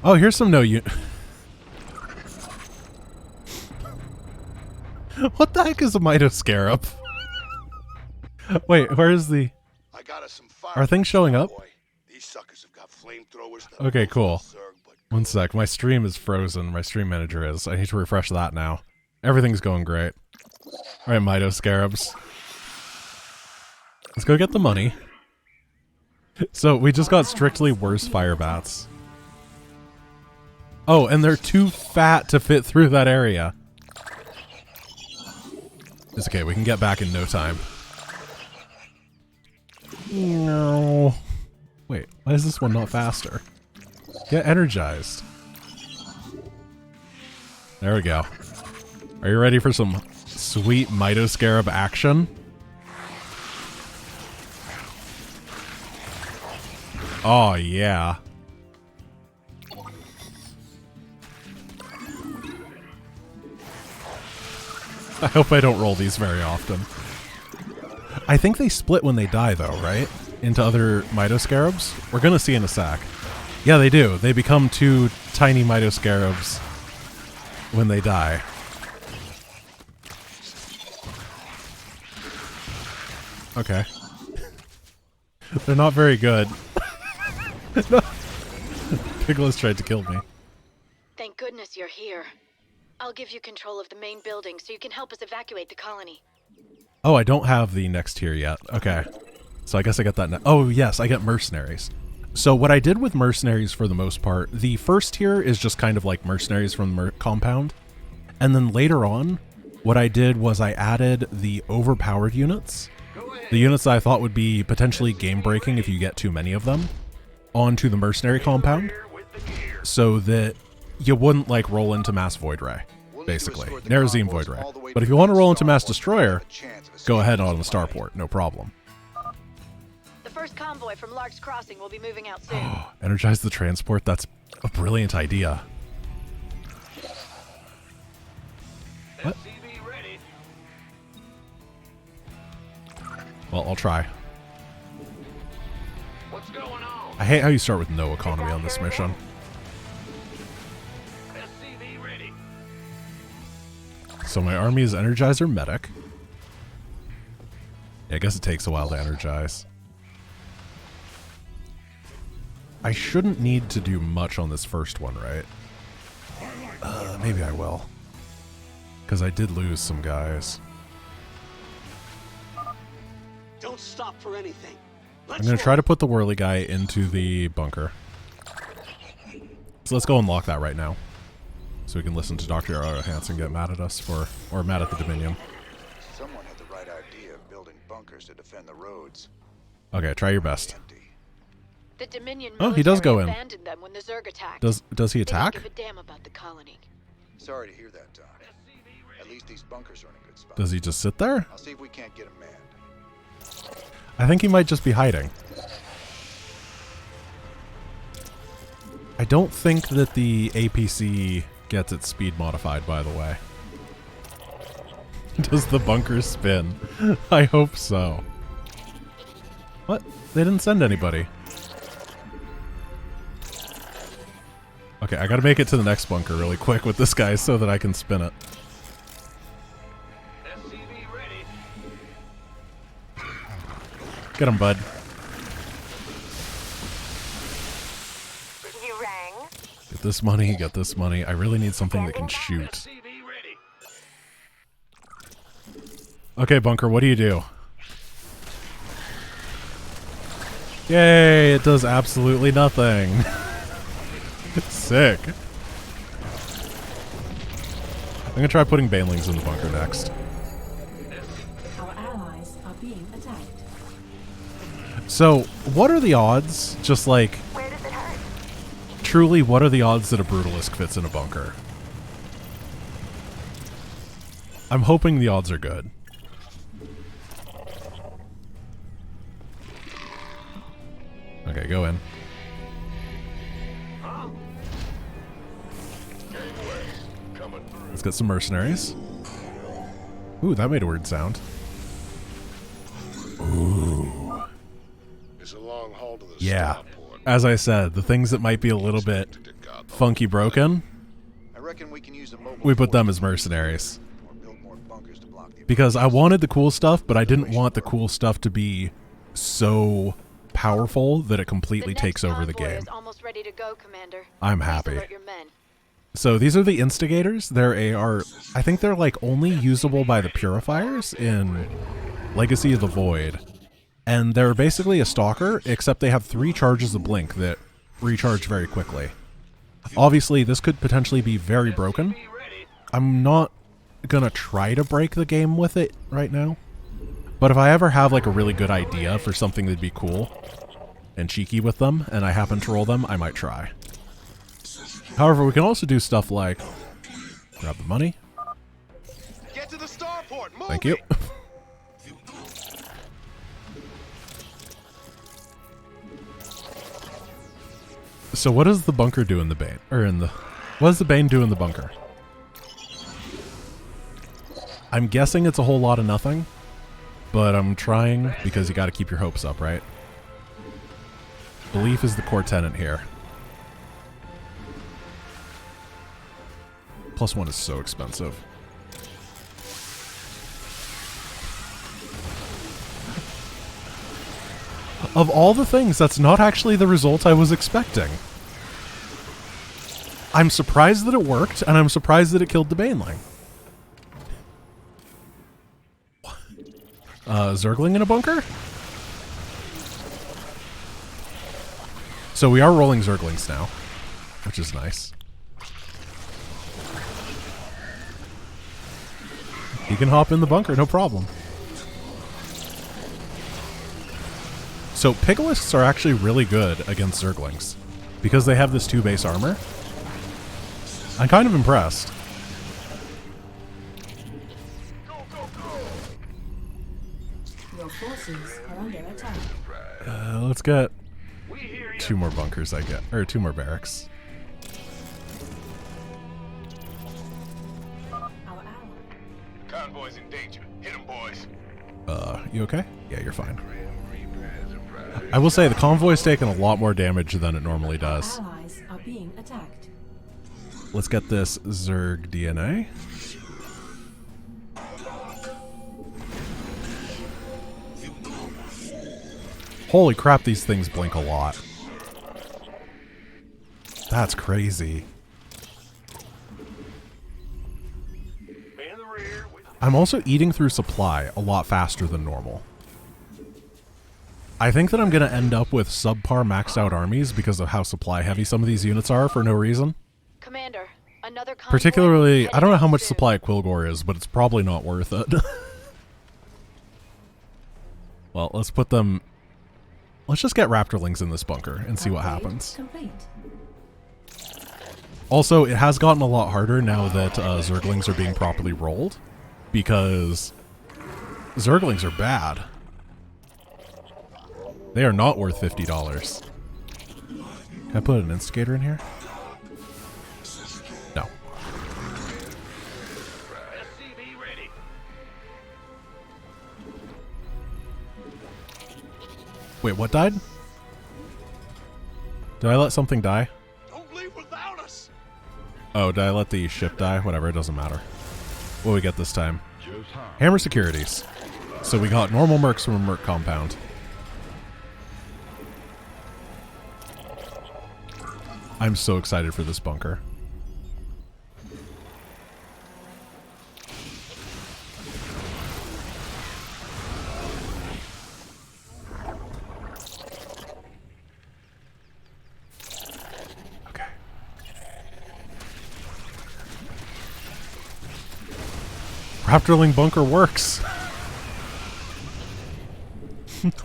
Oh, here's some What the heck is a Mitoscarab? Wait, where is the... I got us some fire. Are things showing up? These suckers have got flamethrowers. Okay, cool. One sec. My stream is frozen. My stream manager is. I need to refresh that now. Everything's going great. Alright, Mitoscarabs. Let's go get the money. So, we just got strictly worse fire bats. Oh, and they're too fat to fit through that area. It's okay, we can get back in no time. No. Wait, why is this one not faster? Get energized. There we go. Are you ready for some sweet Mitoscarab action? Oh, yeah. I hope I don't roll these very often. I think they split when they die, though, right? Into other Mitoscarabs? We're gonna see in a sec. Yeah, they do. They become two tiny Mitoscarabs when they die. Okay. They're not very good. Piglet's tried to kill me. Thank goodness you're here. I'll give you control of the main building so you can help us evacuate the colony. Oh, I don't have the next tier yet. Okay. So I guess I get that. Oh, yes, I get mercenaries. So what I did with mercenaries for the most part, the first tier is just kind of like mercenaries from the compound. And then later on, what I did was I added the overpowered units, the units that I thought would be potentially game-breaking if you get too many of them, onto the mercenary compound, so that you wouldn't like roll into Mass Void Ray, basically. Nerazine Void Ray. But if you want to roll into Mass Destroyer, go ahead on the starport, no problem. The first convoy from Lark's Crossing will be moving out soon. Energize the transport, that's a brilliant idea. What? Well, I'll try. What's going on? I hate how you start with no economy on this mission. So my army is Energizer Medic. Yeah, I guess it takes a while to energize. I shouldn't need to do much on this first one, right? Maybe I will. Because I did lose some guys. Don't stop for anything. I'm going to try to put the whirly guy into the bunker. So let's go unlock that right now. So we can listen to Dr. Otto Hansen get mad at us for, or mad at the Dominion. Someone had the right idea of building bunkers to defend the roads. Okay, try your best. The Dominion Oh, he does go in. abandoned them when the Zerg attacked. Does he attack? They don't give a damn about the colony. Sorry to hear that, Doc. At least these bunkers are in a good spot. Does he just sit there? I'll see if we can't get him manned. I think he might just be hiding. I don't think that the APC gets its speed modified, by the way. Does the bunker spin? I hope so. What? They didn't send anybody. Okay, I gotta make it to the next bunker really quick with this guy so that I can spin it. Get him, bud. You rang? Get this money, get this money. I really need something that can shoot. Okay, bunker, what do you do? Yay, it does absolutely nothing. It's sick. I'm gonna try putting banelings in the bunker next. Our allies are being attacked. So, what are the odds, just like, Where does it hurt? truly, what are the odds that a Brutalisk fits in a bunker? I'm hoping the odds are good. Okay, go in. Let's get some mercenaries. Ooh, that made a weird sound. Ooh. It's a long haul to the Yeah. starport. As I said, the things that might be a little bit funky broken, I reckon we can use a mobile we put them force as mercenaries. or build more bunkers to block the Because I wanted the cool stuff, but I didn't want the cool stuff to be so powerful that it completely takes over the game. Is almost ready to go, Commander. I'm Please happy. alert your men. So these are the instigators. I think they're like only usable by the purifiers in Legacy of the Void. And they're basically a stalker, except they have 3 charges of blink that recharge very quickly. Obviously, this could potentially be very broken. I'm not gonna try to break the game with it right now. But if I ever have like a really good idea for something that'd be cool and cheeky with them, and I happen to roll them, I might try. However, we can also do stuff like grab the money. Get to the starport. Move Thank you. So what does the bunker do in the Bane? What does the Bane do in the bunker? I'm guessing it's a whole lot of nothing, but I'm trying because you got to keep your hopes up, right? Belief is the core tenet here. +1 is so expensive. Of all the things, that's not actually the result I was expecting. I'm surprised that it worked, and I'm surprised that it killed the Baneling. Zergling in a bunker? So we are rolling Zerglings now, which is nice. He can hop in the bunker, no problem. So Pigalists are actually really good against Zerglings because they have this 2 base armor. I'm kind of impressed. Your forces are under attack. Let's get 2 more bunkers, or 2 more barracks. Our ally. Convoy's in danger. Hit 'em, boys. You okay? Yeah, you're fine. I will say the convoy's taken a lot more damage than it normally does. Allies are being attacked. Let's get this Zerg DNA. Holy crap, these things blink a lot. That's crazy. I'm also eating through supply a lot faster than normal. I think that I'm going to end up with subpar maxed out armies because of how supply heavy some of these units are for no reason. Commander, another convoy Particularly, I don't know how much soon. supply Quilgore is, but it's probably not worth it. Well, let's put them... Let's just get Raptorlings in this bunker and see what Upgrade happens. Complete. Also, it has gotten a lot harder now that Zerglings are being properly rolled, because Zerglings are bad. They are not worth $50. Can I put an instigator in here? No. SCV ready. Wait, what died? Did I let something die? Don't leave without us. Oh, did I let the ship die? Whatever, it doesn't matter. What do we get this time? Hammer securities. So we got normal mercs from a merc compound. I'm so excited for this bunker. Okay. Raptorling bunker works.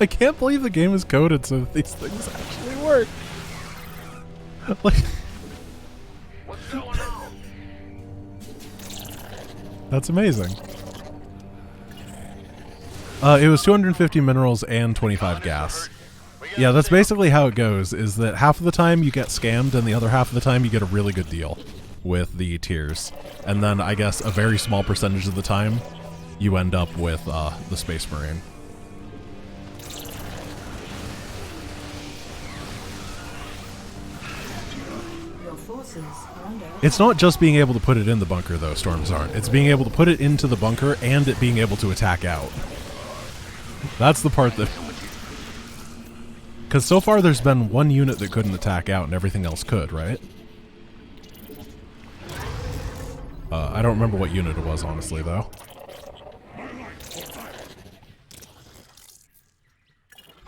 I can't believe the game is coded so that these things actually work. Like, What's going on? that's amazing. It was 250 minerals and 25 gas. Yeah, that's basically how it goes, is that half of the time you get scammed and the other half of the time you get a really good deal with the tiers. And then I guess a very small percentage of the time you end up with the Space Marine. Your forces are under It's not just being able to put it in the bunker, though, Storms aren't. It's being able to put it into the bunker and it being able to attack out. That's the part that... Because so far there's been one unit that couldn't attack out and everything else could, right? I don't remember what unit it was, honestly, though.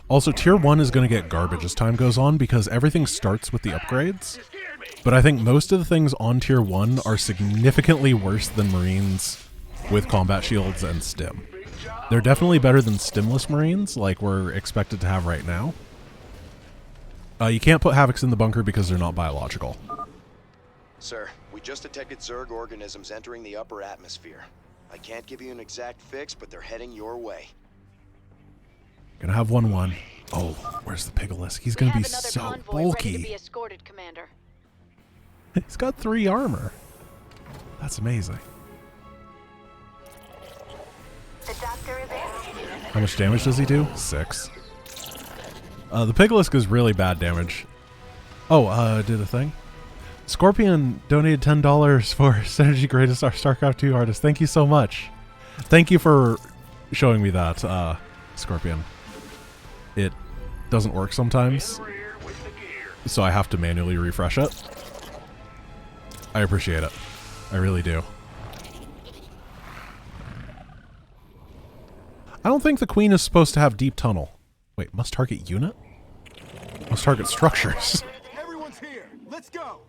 Also, Tier 1 is going to get garbage as time goes on because everything starts with the upgrades. But I think most of the things on Tier 1 are significantly worse than Marines with combat shields and stim. They're definitely better than stimless Marines, like we're expected to have right now. You can't put Havocs in the bunker because they're not biological. Sir, we just detected Zerg organisms entering the upper atmosphere. I can't give you an exact fix, but they're heading your way. Gonna have 1-1. Oh, where's the Pigalus? He's gonna be so Ready to bulky. be escorted, Commander. He's got 3 armor. That's amazing. The doctor is in. How much damage does he do? 6. The Pigalisk is really bad damage. Oh, did a thing. Scorpion donated $10 for Synergy Greatest StarCraft 2 artist. Thank you so much. Thank you for showing me that, Scorpion. It doesn't work sometimes, so I have to manually refresh it. I appreciate it. I really do. I don't think the Queen is supposed to have deep tunnel. Wait, must target unit? Must target structures. Everyone's here. Let's go.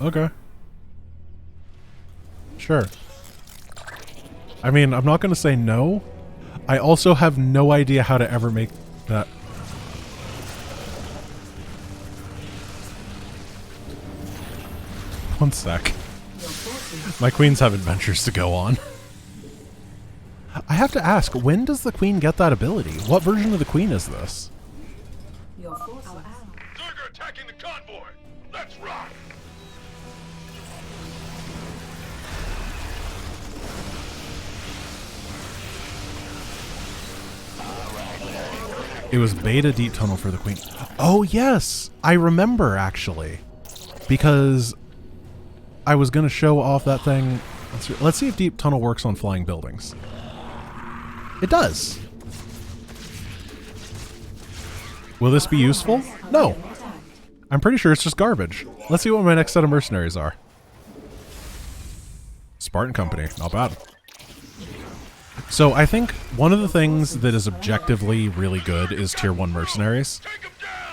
Okay. Sure. I mean, I'm not going to say no. I also have no idea how to ever make that. One sec. My queens have adventures to go on. I have to ask, when does the queen get that ability? What version of the queen is this? your forces. Zerg are attacking the convoy. Let's rock. It was beta deep tunnel for the queen. Oh yes, I remember actually, because I was going to show off that thing. Let's see if deep tunnel works on flying buildings. It does. Will this be useful? No. I'm pretty sure it's just garbage. Let's see what my next set of mercenaries are. Spartan Company, not bad. So I think one of the things that is objectively really good is Tier 1 mercenaries.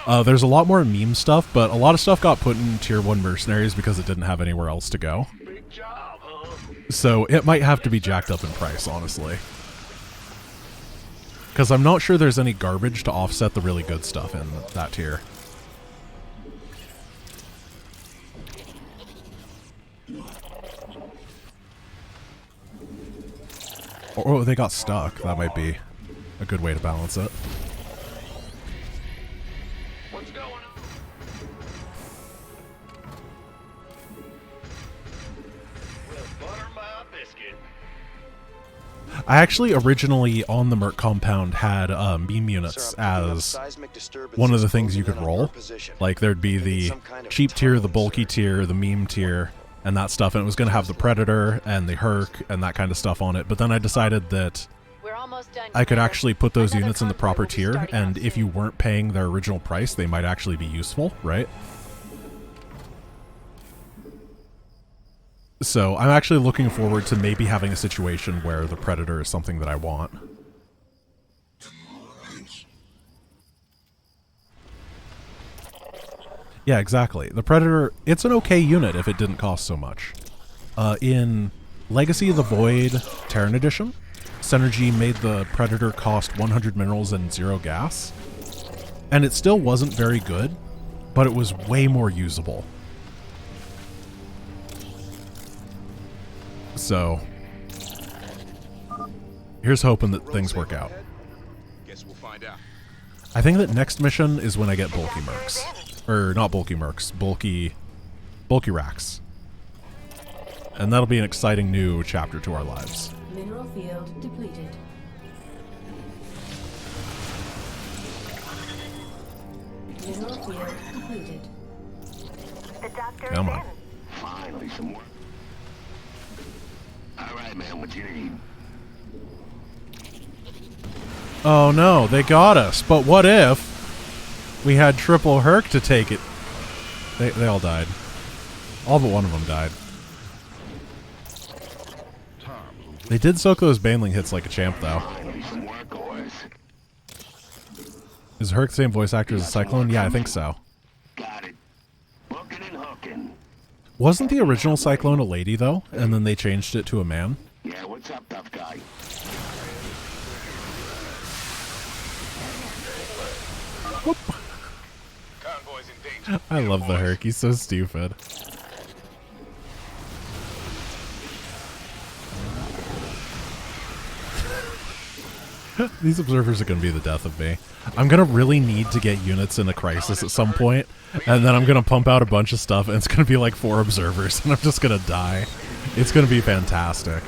There's a lot more meme stuff, but a lot of stuff got put in Tier 1 mercenaries because it didn't have anywhere else to go. Big job, huh? So it might have to be jacked up in price, honestly. Because I'm not sure there's any garbage to offset the really good stuff in that tier. Or they got stuck. That might be a good way to balance it. What's going on? Well, butter my biscuit. I actually originally on the Merc compound had meme units as one of the things you could roll. Like there'd be the cheap tier, the bulky tier, the meme tier, and that stuff, and it was going to have the Predator and the Herc and that kind of stuff on it. But then I decided that We're almost done. I could Commander. actually put those Another units in the convoy proper will be tier, starting and out if soon. you weren't paying their original price, they might actually be useful, right? So I'm actually looking forward to maybe having a situation where the Predator is something that I want. Yeah, exactly. The Predator, it's an okay unit if it didn't cost so much. In Legacy of the Void Terran Edition, Synergy made the Predator cost 100 minerals and 0 gas. And it still wasn't very good, but it was way more usable. So, here's hoping that things work out. Guess we'll find out. I think that next mission is when I get bulky mercs. Or not bulky mercs, bulky racks. And that'll be an exciting new chapter to our lives. Mineral field depleted. field completed. The doctor Come is on. in. Finally, some work. All right, man, what you need? Oh no, they got us. But what if we had triple Herc to take it? They all died. All but one of them died. They did soak those Baneling hits like a champ, though. Finally, some work, boys. Is Herc the same voice actor as the Cyclone? Yeah, I think so. Got it. Hooking and hooking. Wasn't the original Cyclone a lady, though? And then they changed it to a man? Yeah, what's up, tough guy? Convoy's in danger. I love the Herc. He's so stupid. These observers are going to be the death of me. I'm going to really need to get units in a crisis at some point, and then I'm going to pump out a bunch of stuff, and it's going to be like 4 observers, and I'm just going to die. It's going to be fantastic.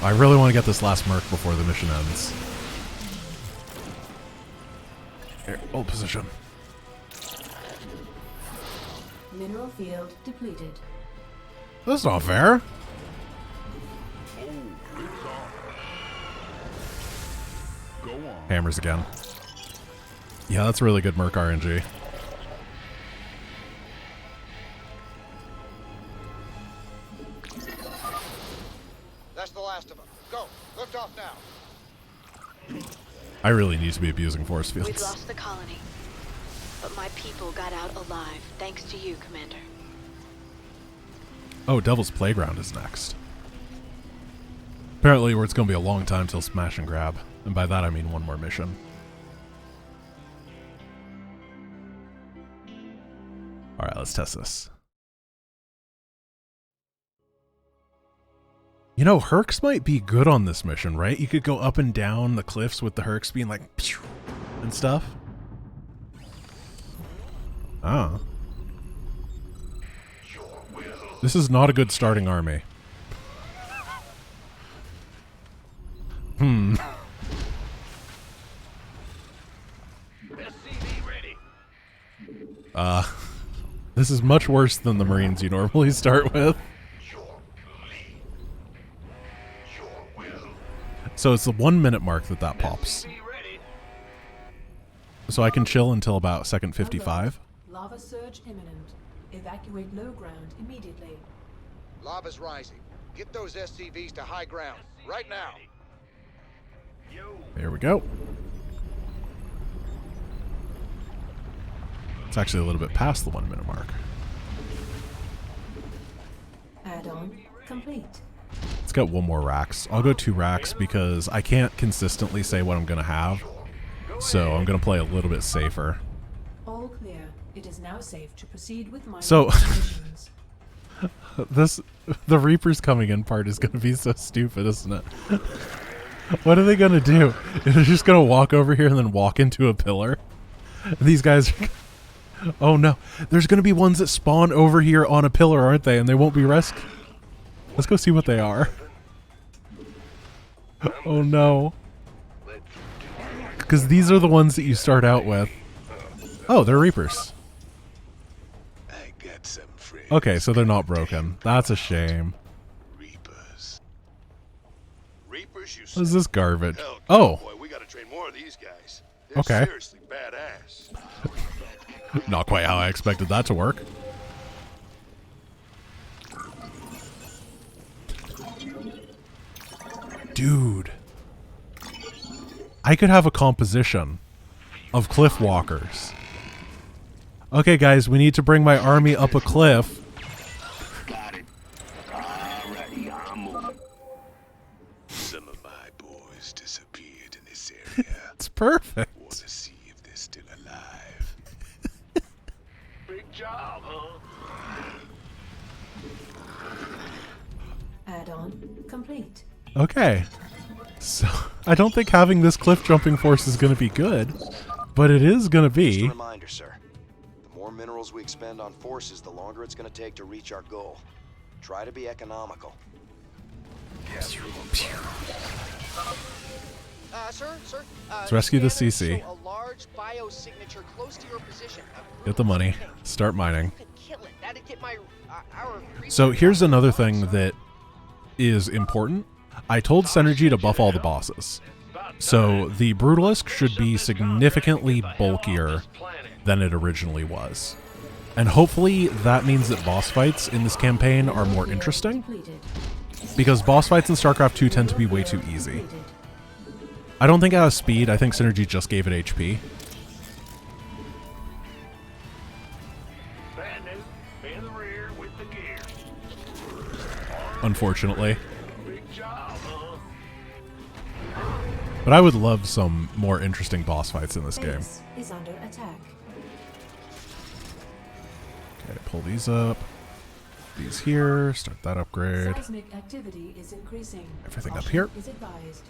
I really want to get this last Merc before the mission ends. Here, hold position. Mineral field depleted. That's not fair. Go on. Hammers again. Yeah, that's really good Merc RNG. That's the last of them. Go. Lift off now. I really need to be abusing force We've fields. lost the colony. But my people got out alive, thanks to you, Commander. Oh, Devil's Playground is next. Apparently, it's going to be a long time till Smash and Grab. And by that, I mean one more mission. Alright, let's test this. You know, Hercs might be good on this mission, right? You could go up and down the cliffs with the Hercs being like, pew, and stuff. Ah. This is not a good starting army. Hmm. SCV ready. This is much worse than the Marines you normally start with. So it's the 1 minute mark that pops. Ready. So I can chill until about second 55. Lava surge imminent. Evacuate low ground immediately. Lava's rising. Get those SCVs to high ground. Right now. There we go. It's actually a little bit past the 1 minute mark. Add-on complete. Let's get one more racks. I'll go 2 racks because I can't consistently say what I'm going to have. So I'm going to play a little bit safer. All clear. It is now safe to proceed with my So- missions. The Reapers coming in part is going to be so stupid, isn't it? What are they going to do? They're just going to walk over here and then walk into a pillar? These guys are... Oh no. There's going to be ones that spawn over here on a pillar, aren't they? And they won't be rescued. Let's go see what they are. Oh no. Because these are the ones that you start out with. Oh, they're Reapers. I got some friends. Okay, so they're not broken. That's a shame. Reapers. Reapers, you What is this garbage? Hell, Oh, boy, we gotta train more of these guys. They're Okay. seriously badass. not quite how I expected that to work. Dude. I could have a composition of cliff walkers. Okay, guys, we need to bring my army up a cliff. Got it. Alrighty, I'm moving. Some of my boys disappeared in this area. It's perfect. Want to see if they're still alive. Big job, huh? Add-on complete. Okay. So, I don't think having this cliff jumping force is going to be good, but it is going to Just a be. reminder, sir. The more minerals we expend on forces, the longer it's going to take to reach our goal. Try to be economical. Sir? Let's rescue the CC. A large biosignature close to your position. Get the money. Start mining. You could kill it. That'd get my our So here's another thing that is important. I told Synergy to buff all the bosses. So the Brutalisk should be significantly bulkier than it originally was. And hopefully that means that boss fights in this campaign are more interesting. Because boss fights in StarCraft 2 tend to be way too easy. I don't think it has speed, I think Synergy just gave it HP. In the rear with the gear. Unfortunately. Big job, huh? But I would love some more interesting boss fights in this game. Base is under attack. Okay, pull these up. These here, start that upgrade. Seismic activity is increasing. Everything up here. Is advised.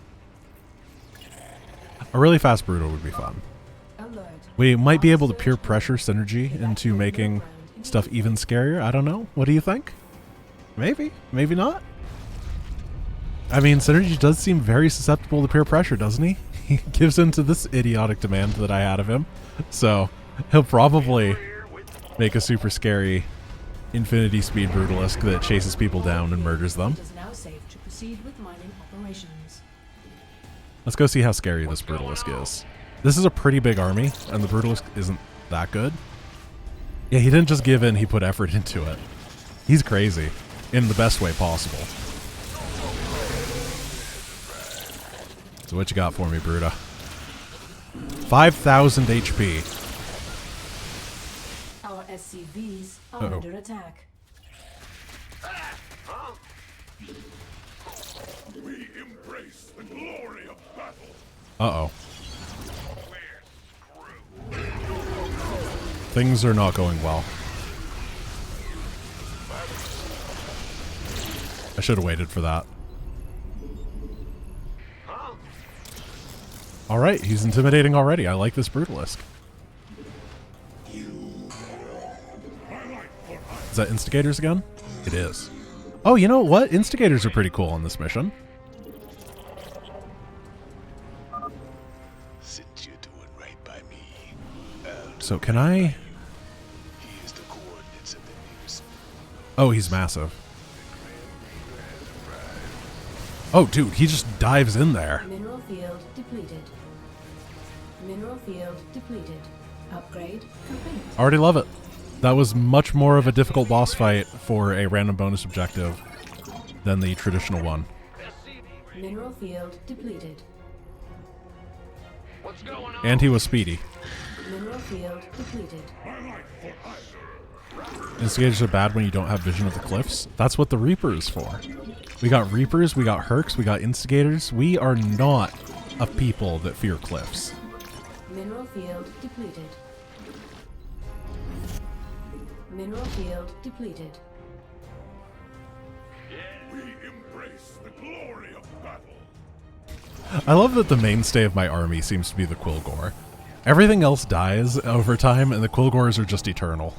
A really fast Brutal would be fun. Alert. We might be able to peer pressure Synergy into making stuff even scarier. I don't know. What do you think? Maybe. Maybe not. I mean, Synergy does seem very susceptible to peer pressure, doesn't he? He gives in to this idiotic demand that I had of him. So, he'll probably make a super scary infinity speed Brutalisk that chases people down and murders them. It is now safe to proceed with mining operations. Let's go see how scary this Brutalisk is. This is a pretty big army, and the Brutalisk isn't that good. Yeah, he didn't just give in, he put effort into it. He's crazy, in the best way possible. So what you got for me, Bruta? 5,000 HP. Our SCVs are Uh-oh. under attack. We embrace the glory of battle. Uh-oh. Things are not going well. I should have waited for that. Alright, he's intimidating already. I like this Brutalisk. Is that Instigators again? It is. Oh, you know what? Instigators are pretty cool on this mission. Since you're doing right by me, So can I... here's the coordinates of the nearest. Oh, he's massive. Oh, dude, he just dives in there. Mineral field depleted. Mineral field depleted. Upgrade complete. Already love it. That was much more of a difficult boss fight for a random bonus objective than the traditional one. Mineral field depleted. What's going on? And he was speedy. Mineral field depleted. Instigators are bad when you don't have vision of the cliffs. That's what the Reaper is for. We got Reapers, we got Hercs, we got Instigators. We are not a people that fear cliffs. Mineral field depleted. Mineral field depleted. We embrace the glory of battle. I love that the mainstay of my army seems to be the Quillgore. Everything else dies over time, and the Quillgores are just eternal.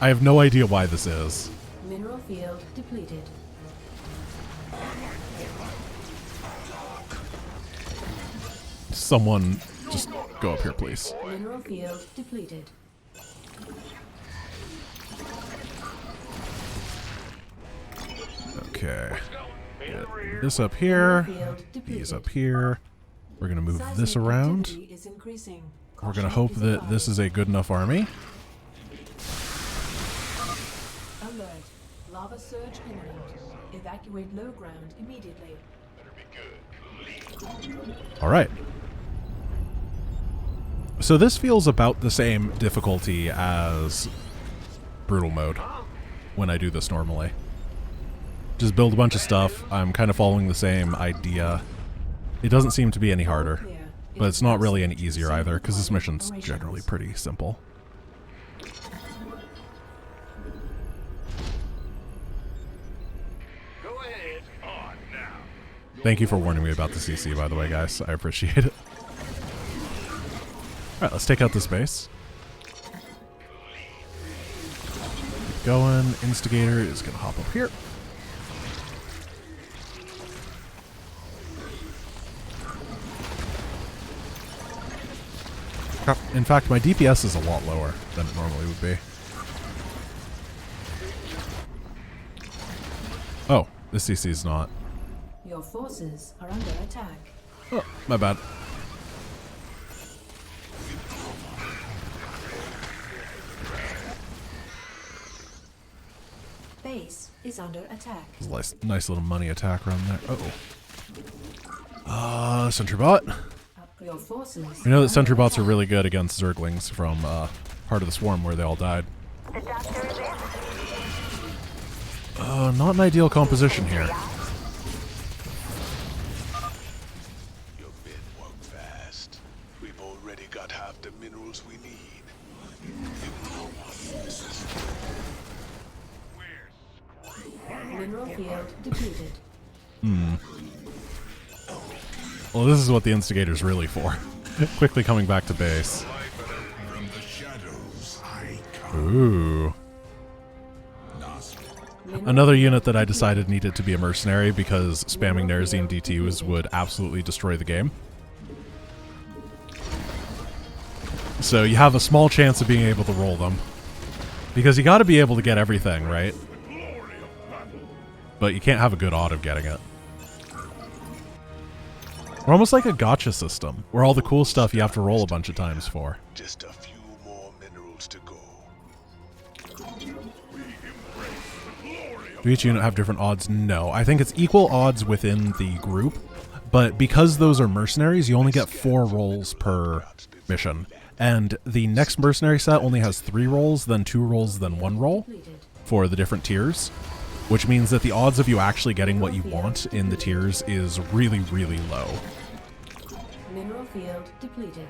I have no idea why this is. Mineral field depleted. Someone just go up here, please. Mineral field depleted. Okay. Get this up here. Field depleted. These up here. We're going to move this Seismic around. activity is increasing. We're going to Caution hope is that this is a good enough army. Alert. Lava surge imminent. Evacuate low ground immediately. Alright. So this feels about the same difficulty as Brutal mode when I do this normally. Just build a bunch of stuff. I'm kind of following the same idea. It doesn't seem to be any harder, but it's not really any easier either, because this mission's generally pretty simple. Go ahead. On now. Thank you for warning me about the CC, by the way, guys. I appreciate it. Alright, let's take out this base. Keep going. Instigator is going to hop up here. In fact, my DPS is a lot lower than it normally would be. Oh, this CC is not. Your forces are under attack. Oh, my bad. Base is under attack. Nice little money attack around there. Sentry bot. Your forces. We know that sentry bots are really good against Zerglings from part of the swarm where they all died. The doctor is in. Not an ideal composition here. Your men work fast. We've already got half the minerals we need. Mineral field depleted. Well, this is what the Instigator's really for. Quickly coming back to base. From the shadows, I come. Ooh. Another unit that I decided needed to be a mercenary because spamming Nerazine DTs would absolutely destroy the game. So you have a small chance of being able to roll them. Because you gotta be able to get everything, right? But you can't have a good odd of getting it. We're almost like a gotcha system, where all the cool stuff you have to roll a bunch of times for. Just a few more minerals to go. Do each unit have different odds? No. I think it's equal odds within the group, but because those are mercenaries, you only get 4 rolls per mission. And the next mercenary set only has 3 rolls, then 2 rolls, then 1 roll for the different tiers, which means that the odds of you actually getting what you want in the tiers is really, really low. Mineral field depleted.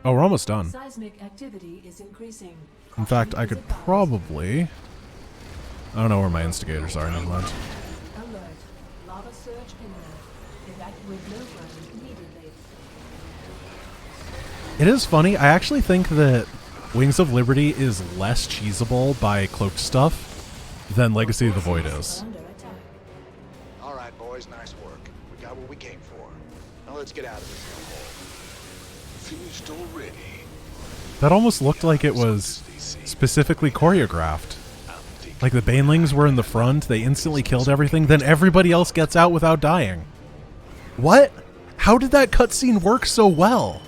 Oh, we're almost done. Seismic activity is increasing. In fact, I could probably... I don't know where my instigators are, never mind. Alert. Lava surge imminent. Evacuate low ground immediately. It is funny, I actually think that Wings of Liberty is less cheesable by cloaked stuff than Legacy of the Void is. Under attack. All right, boys, nice work. We got what we came for. Now let's get out of this hellhole. Finished already. That almost looked like it was specifically choreographed. Like the Banelings were in the front, they instantly killed everything, then everybody else gets out without dying. What? How did that cutscene work so well?